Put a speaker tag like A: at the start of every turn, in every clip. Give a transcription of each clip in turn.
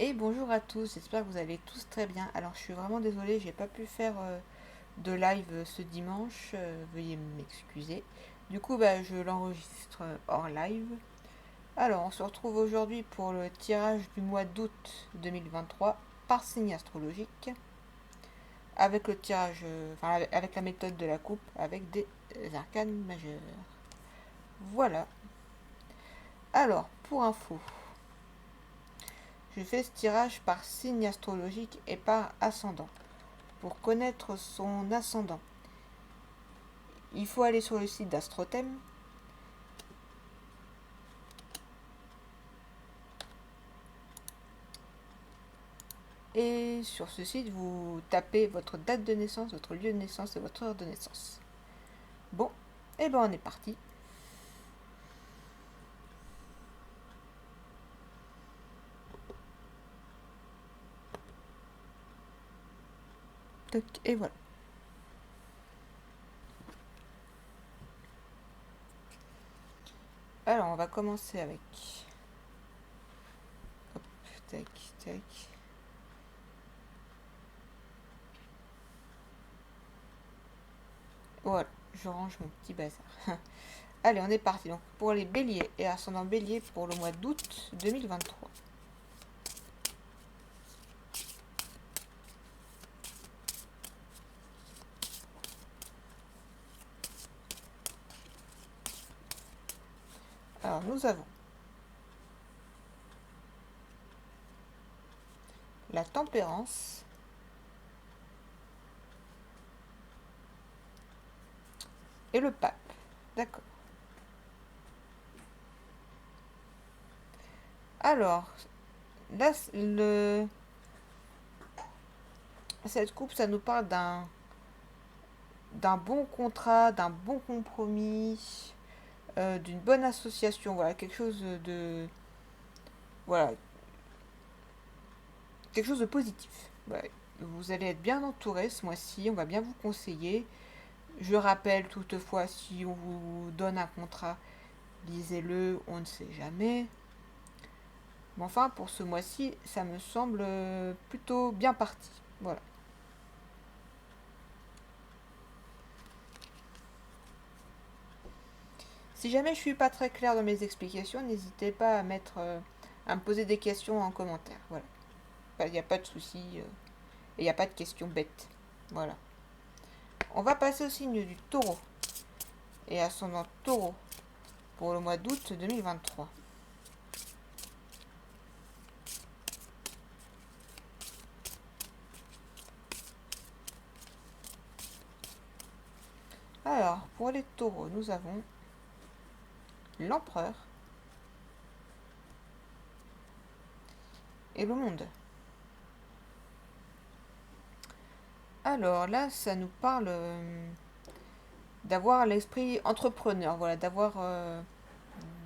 A: Et bonjour à tous, j'espère que vous allez tous très bien. Alors je suis vraiment désolée, j'ai pas pu faire de live ce dimanche, veuillez m'excuser. Du coup je l'enregistre hors live. Alors on se retrouve aujourd'hui pour le tirage du mois d'août 2023 par signe astrologique, avec le tirage, avec la méthode de la coupe, avec des arcanes majeurs. Voilà. Alors pour info, je fais ce tirage par signe astrologique et par ascendant. Pour connaître son ascendant, il faut aller sur le site d'Astrothème et sur ce site, vous tapez votre date de naissance, votre lieu de naissance et votre heure de naissance. Bon, et on est parti. Toc, et voilà. Alors, on va commencer avec... Hop, tac, tac. Voilà, je range mon petit bazar. Allez, on est parti. Donc, pour les béliers et ascendant bélier pour le mois d'août 2023. Alors, nous avons la tempérance, et le pape. D'accord. Alors, là, cette coupe, ça nous parle d'un bon contrat, d'un bon compromis, d'une bonne association. Voilà, quelque chose de... Voilà, quelque chose de positif. Voilà. Vous allez être bien entouré ce mois-ci, on va bien vous conseiller. Je rappelle toutefois, si on vous donne un contrat, lisez-le, on ne sait jamais. Mais enfin, pour ce mois-ci, ça me semble plutôt bien parti. Voilà. Si jamais je suis pas très claire dans mes explications, n'hésitez pas à à me poser des questions en commentaire. Voilà. Il n'y a pas de souci et il n'y a pas de questions bêtes. Voilà. On va passer au signe du taureau et ascendant taureau pour le mois d'août 2023. Alors, pour les taureaux, nous avons l'empereur et le monde. Alors là, ça nous parle d'avoir l'esprit entrepreneur, voilà,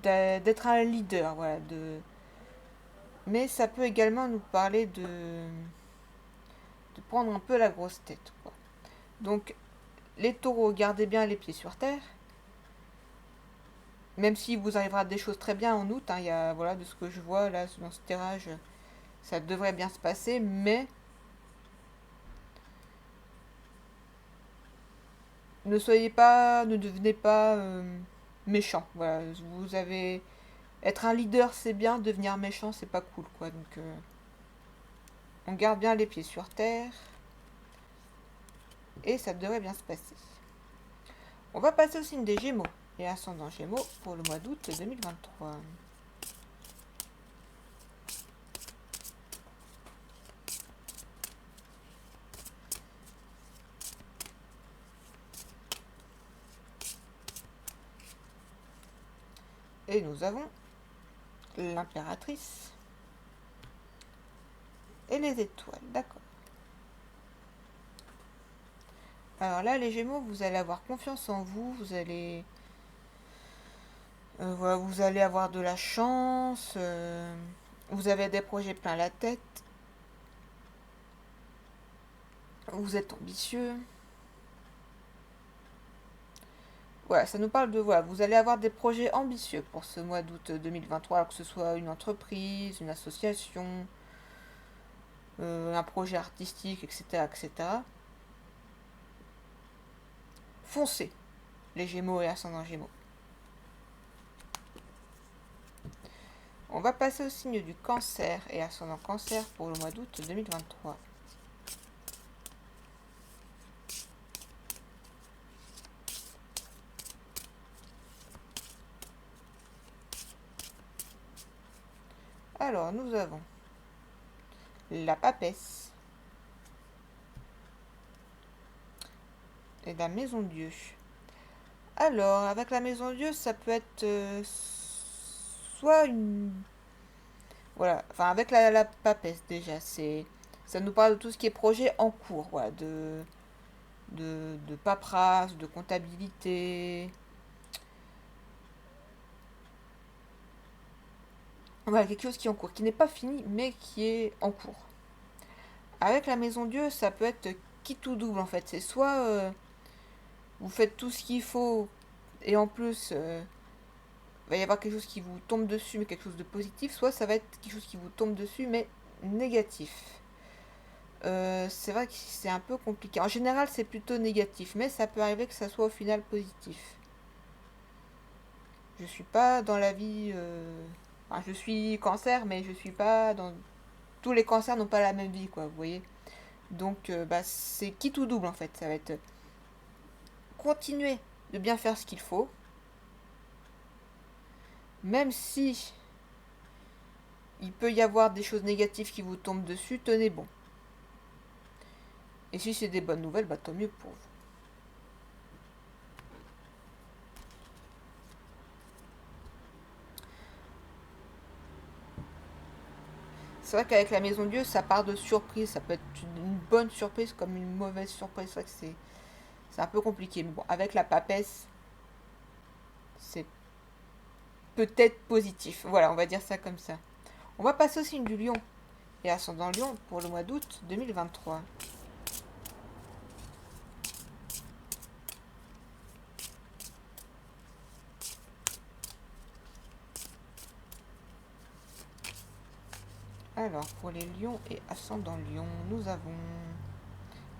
A: d'être un leader, voilà, mais ça peut également nous parler de prendre un peu la grosse tête, quoi. Donc, les taureaux, gardez bien les pieds sur terre. Même si vous arrivera des choses très bien en août, hein, voilà, de ce que je vois là dans ce tirage, ça devrait bien se passer, mais ne devenez pas méchant. Voilà, vous avez être un leader, c'est bien, devenir méchant, c'est pas cool, quoi. Donc, on garde bien les pieds sur terre et ça devrait bien se passer. On va passer au signe des Gémeaux et ascendant Gémeaux pour le mois d'août 2023. Et nous avons l'impératrice et les étoiles, d'accord. Alors là, les Gémeaux, vous allez avoir confiance en vous, voilà, vous allez avoir de la chance, vous avez des projets plein la tête, vous êtes ambitieux. Voilà, ça nous parle de, voilà, vous allez avoir des projets ambitieux pour ce mois d'août 2023, alors que ce soit une entreprise, une association, un projet artistique, etc., etc. Foncez, les Gémeaux et ascendant Gémeaux. On va passer au signe du Cancer et ascendant Cancer pour le mois d'août 2023. Alors, nous avons la papesse et la maison Dieu. Alors, avec la maison Dieu, ça peut être soit une... Voilà, enfin avec la papesse déjà, ça nous parle de tout ce qui est projet en cours, voilà, de paperasse, de comptabilité. Voilà, quelque chose qui est en cours, qui n'est pas fini, mais qui est en cours. Avec la maison Dieu, ça peut être qui tout double en fait. C'est soit vous faites tout ce qu'il faut et en plus il va y avoir quelque chose qui vous tombe dessus mais quelque chose de positif, soit ça va être quelque chose qui vous tombe dessus mais négatif. C'est vrai que c'est un peu compliqué. En général, c'est plutôt négatif, mais ça peut arriver que ça soit au final positif. Je suis pas dans la vie. Enfin, je suis cancer, mais je suis pas dans. Tous les cancers n'ont pas la même vie, quoi, vous voyez. Donc, bah, c'est qui tout double en fait. Ça va être continuer de bien faire ce qu'il faut, même si il peut y avoir des choses négatives qui vous tombent dessus, tenez bon. Et si c'est des bonnes nouvelles, bah tant mieux pour vous. C'est vrai qu'avec la maison Dieu, ça part de surprise. Ça peut être une bonne surprise comme une mauvaise surprise. C'est vrai que c'est un peu compliqué. Mais bon, avec la papesse, c'est peut-être positif. Voilà, on va dire ça comme ça. On va passer au signe du lion et ascendant lion pour le mois d'août 2023. Alors, pour les lions et ascendant lion, nous avons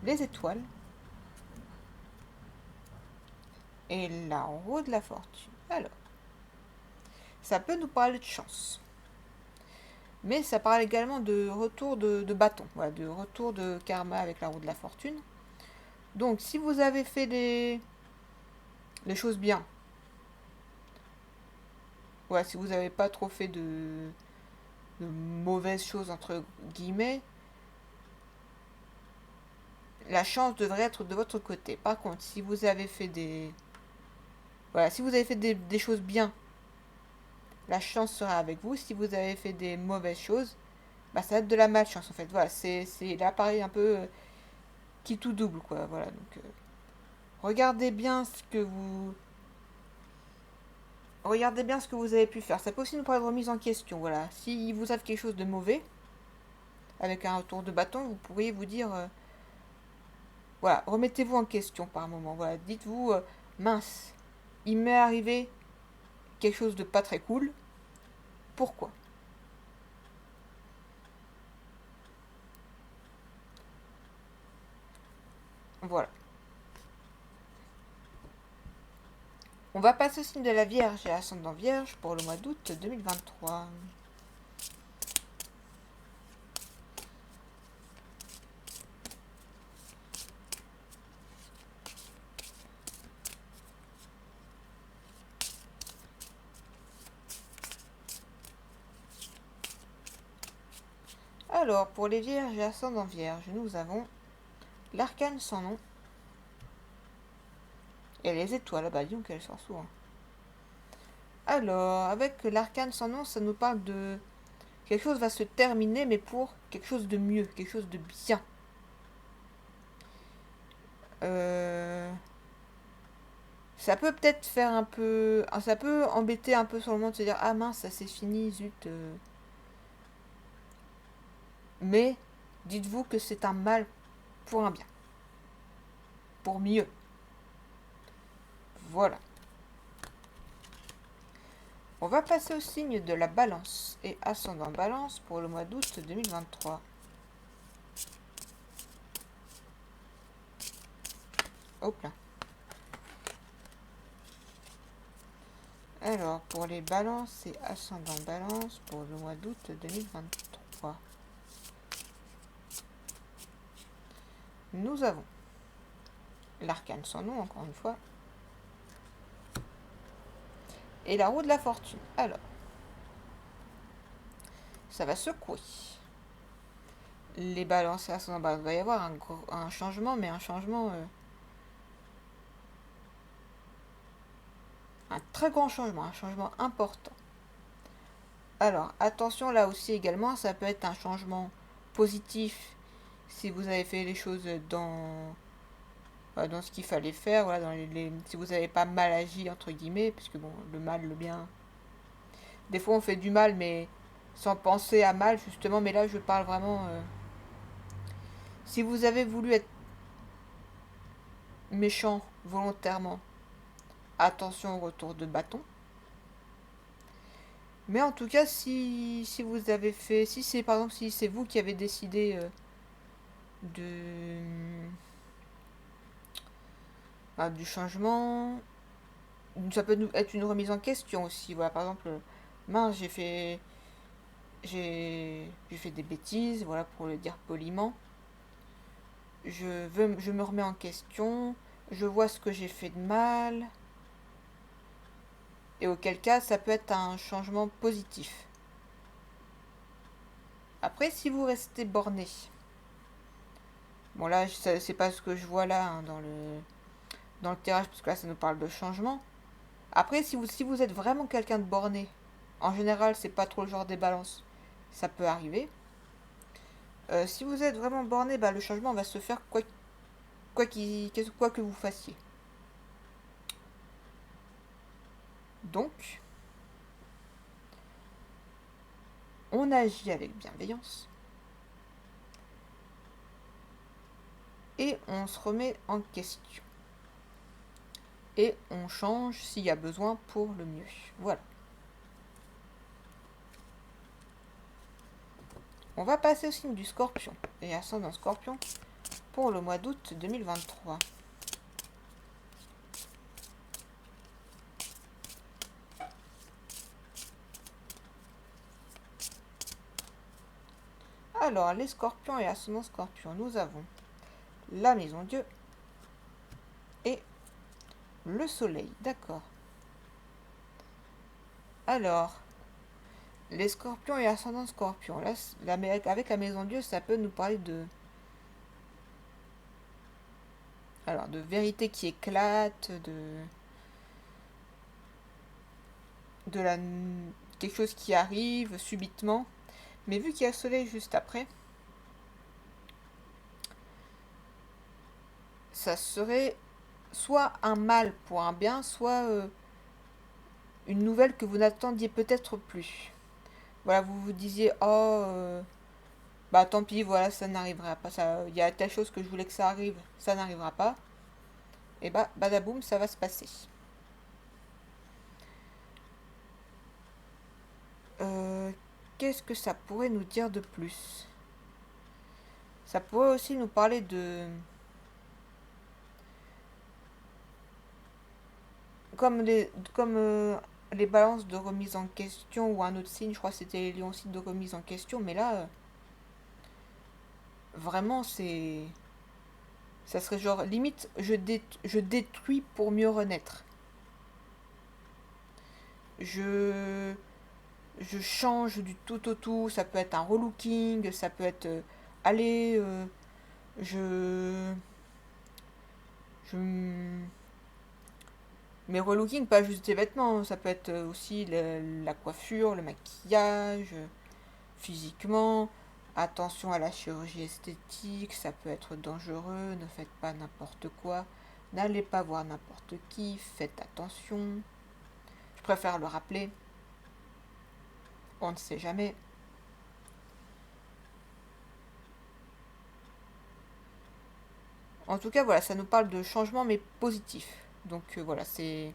A: les étoiles et la roue de la fortune. Alors, ça peut nous parler de chance. Mais ça parle également de retour de bâton, voilà, de retour de karma avec la roue de la fortune. Donc, si vous avez fait les choses bien, voilà, si vous n'avez pas trop fait de mauvaises choses, entre guillemets, la chance devrait être de votre côté. Par contre, si vous avez fait voilà, si vous avez fait des choses bien, la chance sera avec vous. Si vous avez fait des mauvaises choses, bah, ça va être de la malchance en fait. Voilà, c'est là pareil un peu qui tout double quoi. Voilà, donc regardez bien ce que vous regardez bien ce que vous avez pu faire. Ça peut aussi nous parler de remise en question. Voilà, si vous avez quelque chose de mauvais avec un retour de bâton, vous pourriez vous dire voilà, remettez-vous en question par moment. Voilà, dites-vous mince, il m'est arrivé quelque chose de pas très cool. Pourquoi? Voilà. On va passer au signe de la Vierge et ascendant Vierge pour le mois d'août 2023. Alors, pour les Vierges et ascendant Vierge, nous avons l'arcane sans nom et les étoiles. Bah, disons qu'elles sortent souvent. Alors, avec l'arcane sans nom, ça nous parle de quelque chose va se terminer, mais pour quelque chose de mieux, quelque chose de bien. Ça peut peut-être faire un peu. Ça peut embêter un peu sur le moment de se dire ah mince, ça c'est fini, zut. Mais dites-vous que c'est un mal pour un bien. Pour mieux. Voilà. On va passer au signe de la balance et ascendant balance pour le mois d'août 2023. Hop là. Alors, pour les balances, c'est ascendant balance pour le mois d'août 2023. Nous avons l'arcane sans nom, encore une fois. Et la roue de la fortune. Alors, ça va secouer. Les balances et ascendant balance, il va y avoir un changement, mais un changement... un très grand changement, un changement important. Alors, attention là aussi également, ça peut être un changement positif si vous avez fait les choses dans ce qu'il fallait faire, voilà, si vous n'avez pas mal agi, entre guillemets, parce que bon, le mal, le bien... Des fois on fait du mal, mais sans penser à mal, justement, mais là je parle vraiment... si vous avez voulu être méchant volontairement, attention au retour de bâton. Mais en tout cas, si vous avez fait... Si c'est par exemple, si c'est vous qui avez décidé de... du changement, ça peut être une remise en question aussi. Voilà, par exemple, mince, j'ai fait des bêtises, voilà, pour le dire poliment. Je me remets en question, je vois ce que j'ai fait de mal, et auquel cas, ça peut être un changement positif. Après, si vous restez borné, bon là, c'est pas ce que je vois là hein, dans le tirage, parce que là, ça nous parle de changement. Après, si vous êtes vraiment quelqu'un de borné, en général, c'est pas trop le genre des balances, ça peut arriver. Si vous êtes vraiment borné, bah, le changement va se faire quoi que vous fassiez. Donc, on agit avec bienveillance et on se remet en question. Et on change s'il y a besoin pour le mieux. Voilà. On va passer au signe du Scorpion et ascendant Scorpion pour le mois d'août 2023. Alors, les Scorpions et ascendant Scorpion, nous avons la Maison Dieu et le Soleil. D'accord. Alors, les Scorpions et ascendant Scorpion, là, avec la Maison Dieu, ça peut nous parler de vérité qui éclate, de la quelque chose qui arrive subitement. Mais vu qu'il y a le soleil juste après, ça serait soit un mal pour un bien, soit une nouvelle que vous n'attendiez peut-être plus. Voilà, vous vous disiez, oh, bah tant pis, voilà, ça n'arrivera pas. Il y a telle chose que je voulais que ça arrive, ça n'arrivera pas. Et bah, badaboum, ça va se passer. Qu'est-ce que ça pourrait nous dire de plus? Ça pourrait aussi nous parler de... Comme les balances de remise en question ou un autre signe, je crois que c'était les lions aussi de remise en question, mais là, vraiment, ça serait genre, limite, je détruis pour mieux renaître. Je, je change du tout au tout, ça peut être un relooking, ça peut être, allez, je, je, mais relooking, pas juste des vêtements, ça peut être aussi la coiffure, le maquillage, physiquement. Attention à la chirurgie esthétique, ça peut être dangereux, ne faites pas n'importe quoi. N'allez pas voir n'importe qui, faites attention. Je préfère le rappeler. On ne sait jamais. En tout cas, voilà, ça nous parle de changement, mais positif. Donc voilà, il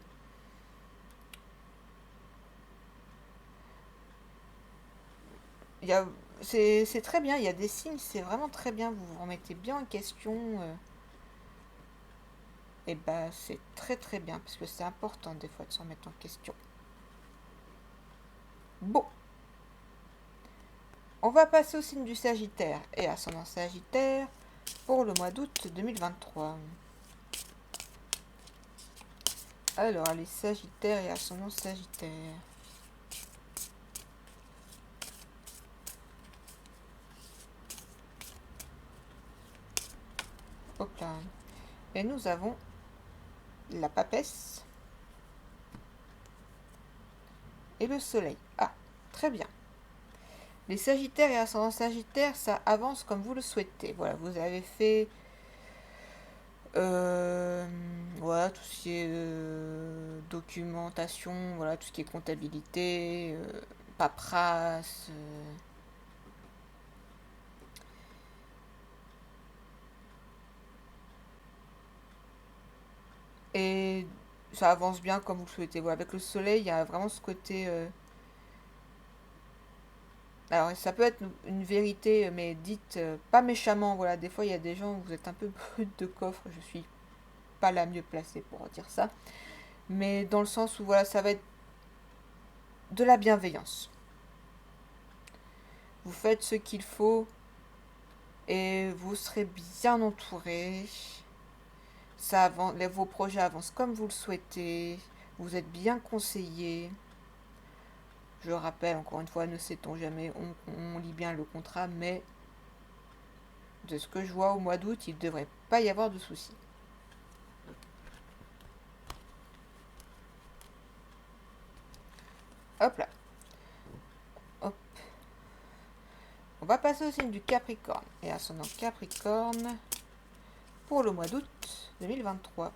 A: y a, c'est très bien, il y a des signes, c'est vraiment très bien, vous vous remettez bien en question. Et bah c'est très très bien, parce que c'est important des fois de s'en mettre en question. Bon, on va passer au signe du Sagittaire et ascendant Sagittaire pour le mois d'août 2023. Alors, les Sagittaires et ascendant Sagittaire. Hop là. Et nous avons la papesse et le soleil. Ah, très bien. Les Sagittaires et ascendant Sagittaire, ça avance comme vous le souhaitez. Voilà, vous avez fait voilà, tout ce qui est documentation, voilà, tout ce qui est comptabilité, paperasse. Et ça avance bien comme vous le souhaitez. Voilà, avec le soleil, il y a vraiment ce côté. Alors, ça peut être une vérité, mais dite pas méchamment. Voilà, des fois, il y a des gens où vous êtes un peu brut de coffre. Je suis pas la mieux placée pour dire ça. Mais dans le sens où, voilà, ça va être de la bienveillance. Vous faites ce qu'il faut et vous serez bien entouré. Ça avance, vos projets avancent comme vous le souhaitez. Vous êtes bien conseillé. Je rappelle, encore une fois, ne sait-on jamais, on lit bien le contrat, mais de ce que je vois au mois d'août, il ne devrait pas y avoir de soucis. Hop là. Hop. On va passer au signe du Capricorne et ascendant Capricorne pour le mois d'août 2023.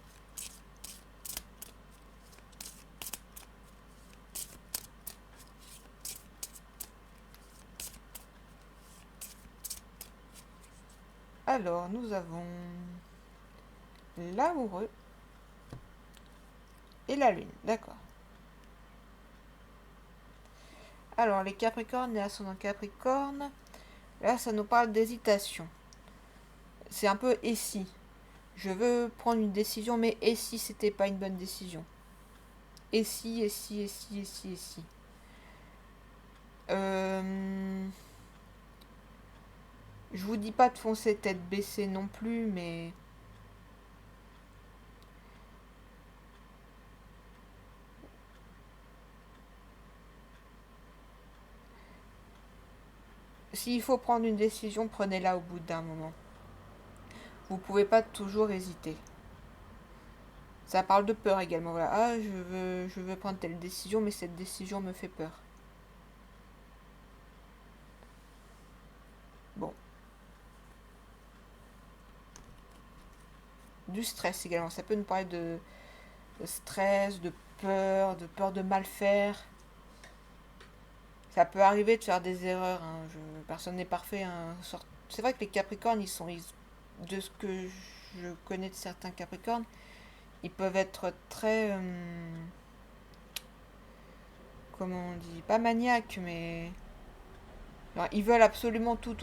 A: Alors, nous avons l'amoureux et la lune, d'accord. Alors, les Capricornes et ascendant Capricorne, là, ça nous parle d'hésitation. C'est un peu et si. Je veux prendre une décision, mais et si c'était pas une bonne décision? Et si, et si, et si, et si, et si. Je vous dis pas de foncer tête baissée non plus, mais s'il faut prendre une décision, prenez-la au bout d'un moment. Vous pouvez pas toujours hésiter. Ça parle de peur également. Voilà. Ah, je veux prendre telle décision, mais cette décision me fait peur. Bon. Du stress également. Ça peut nous parler de stress, de peur de mal faire. Ça peut arriver de faire des erreurs. Hein. Personne n'est parfait. Hein. C'est vrai que les Capricornes, de ce que je connais de certains Capricornes, ils peuvent être très, comment on dit, pas maniaques, mais alors, ils veulent absolument tout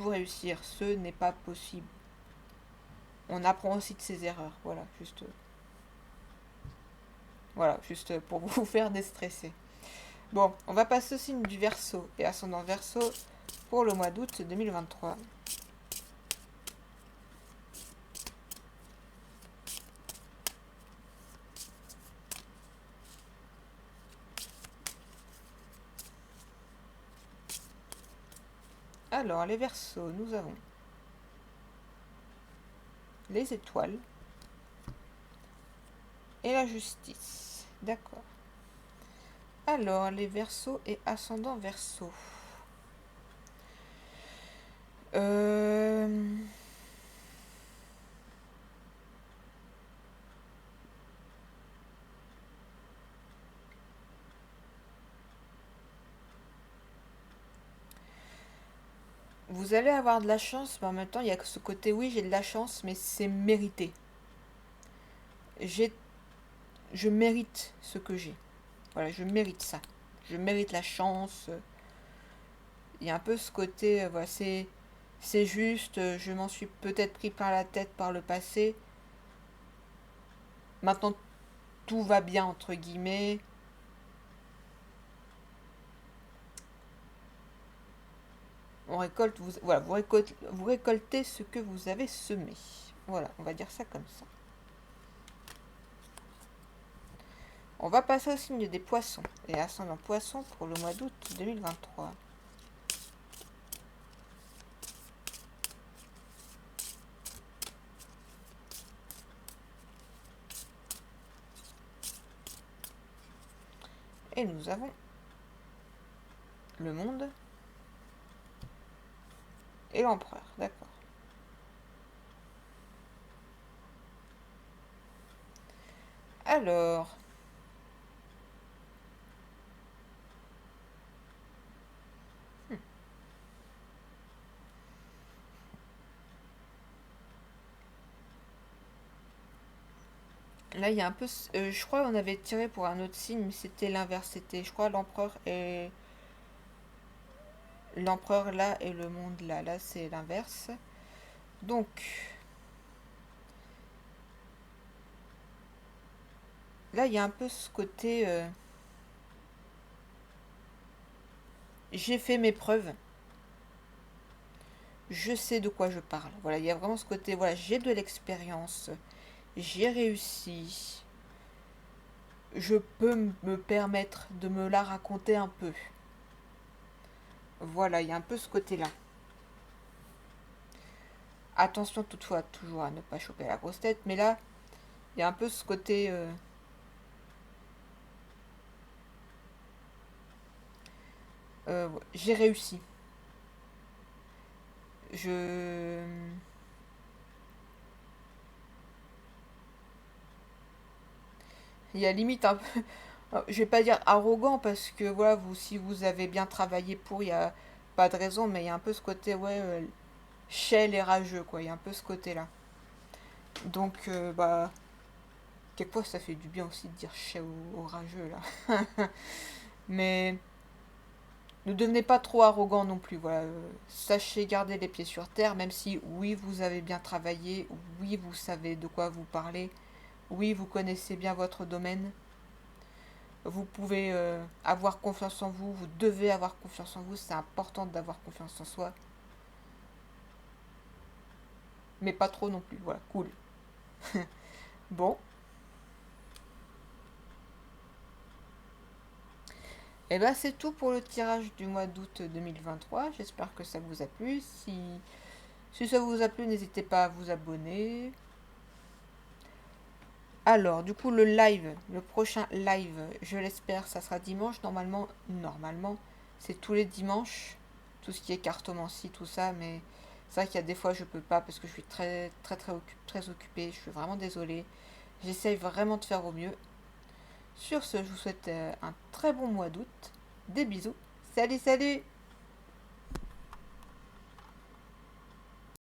A: réussir. Ce n'est pas possible. On apprend aussi de ses erreurs. Voilà, juste pour vous faire déstresser. Bon, on va passer au signe du Verseau et ascendant Verseau pour le mois d'août 2023. Alors, les Verseaux, nous avons les étoiles et la justice. D'accord. Alors, les Verseaux et ascendant Verseau. Euh... Vous allez avoir de la chance, mais en même temps, il y a ce côté, oui, j'ai de la chance, mais c'est mérité. J'ai, je mérite ce que j'ai. Voilà, je mérite ça. Je mérite la chance. Il y a un peu ce côté, voilà, c'est juste, je m'en suis peut-être pris plein la tête par le passé, Maintenant, tout va bien, entre guillemets. On récolte, voilà, vous récoltez ce que vous avez semé. Voilà, on va dire ça comme ça. On va passer au signe des poissons. Et ascendant poisson pour le mois d'août 2023. Et nous avons le monde et l'empereur, d'accord. Alors, là il y a un peu, je crois qu'on avait tiré pour un autre signe, mais c'était l'inverse, c'était, je crois, l'empereur là et le monde là. Là c'est l'inverse. Donc, là il y a un peu ce côté, j'ai fait mes preuves, je sais de quoi je parle. Voilà, il y a vraiment ce côté, voilà, j'ai de l'expérience, j'ai réussi, je peux me permettre de me la raconter un peu. Voilà, il y a un peu ce côté-là. Attention toutefois, toujours à ne pas choper la grosse tête, mais là, il y a un peu ce côté, j'ai réussi. Je... Il y a limite un peu, je vais pas dire arrogant parce que voilà, si vous avez bien travaillé pour, il y a pas de raison, mais il y a un peu ce côté, ouais, chêle et rageux, quoi. Il y a un peu ce côté-là. Donc, bah, quelquefois ça fait du bien aussi de dire chêle au rageux, là. Mais ne devenez pas trop arrogant non plus, voilà. Sachez garder les pieds sur terre, même si, oui, vous avez bien travaillé, oui, vous savez de quoi vous parlez, oui, vous connaissez bien votre domaine. Vous pouvez avoir confiance en vous, vous devez avoir confiance en vous, c'est important d'avoir confiance en soi, mais pas trop non plus, voilà, cool. Bon, et ben c'est tout pour le tirage du mois d'août 2023, j'espère que ça vous a plu, si ça vous a plu, n'hésitez pas à vous abonner. Alors, du coup, le prochain live, je l'espère, ça sera dimanche, normalement, c'est tous les dimanches, tout ce qui est cartomancie, tout ça, mais c'est vrai qu'il y a des fois je peux pas parce que je suis très occupée, je suis vraiment désolée. J'essaye vraiment de faire au mieux. Sur ce, je vous souhaite un très bon mois d'août. Des bisous. Salut, salut!